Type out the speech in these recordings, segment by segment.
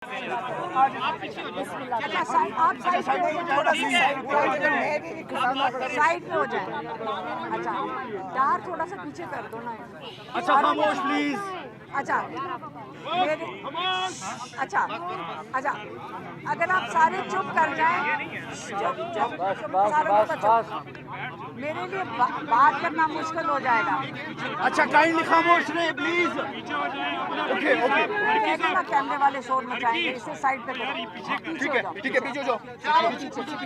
आप साइड पे हो जाए। अच्छा यार थोड़ा सा पीछे कर दो ना। अच्छा खामोश प्लीज। अच्छा अच्छा अच्छा अगर आप सारे चुप कर जाएं, चुप चुप सारे चुप, मेरे लिए बात करना मुश्किल हो जाएगा। अच्छा काइंडली खामोश रहे प्लीज। ओके ओके ना कैमरे वाले शोर मचाएंगे, इसे साइड पे करो। ठीक है पीछे हो जाओ।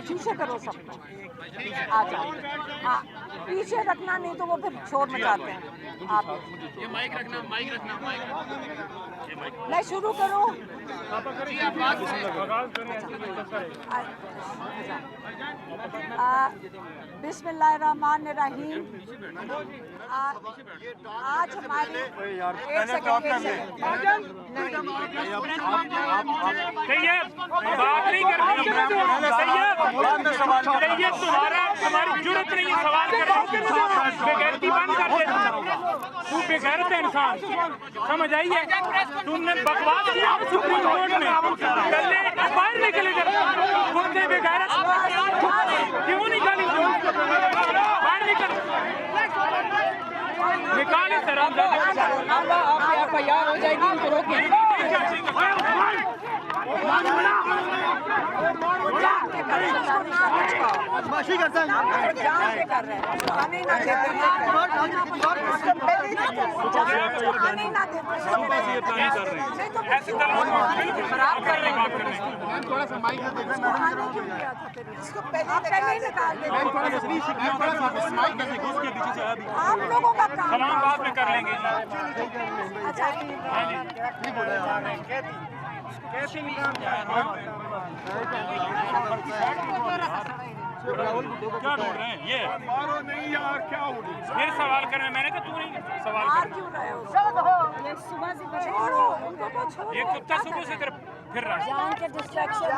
पीछे करो सब। आ जाओ। हाँ पीछे रखना, नहीं तो वो फिर शोर मचाते हैं। आप ये माइक रखना मैं शुरू करूँ? बिस्मिल्लाहिर्रहमानिर्रहीम। आज हमारी एक सेकंड बात नहीं करनी। तुम्हारी जरूरत नहीं है सवाल करने। बेगैरती बंद कर दे। तू बेगैरत है इंसान, समझ आई है? तुमने बकवास किया सुप्रीम कोर्ट में, पहले बाहर निकले तुमने बेगैरत क्यों निकाली? बाहर निकल, निकाल इस तरह हो जाएगी। बदमाशी करता है। थोड़ा सा माइक आप लोगों का सलाम बाद में कर लेंगे। अच्छा क्या ढूंढ रहे हैं? ये मारो नहीं यार, क्या हो गया? फिर सवाल करना, मैंने कहा तू नहीं सवाल मार कर। क्यों रहे हो? ये सुबह से छोड़ो उनको, छोड़ो। ये कुत्ता सुबह से फिर रहा है। जान के डिस्ट्रैक्शन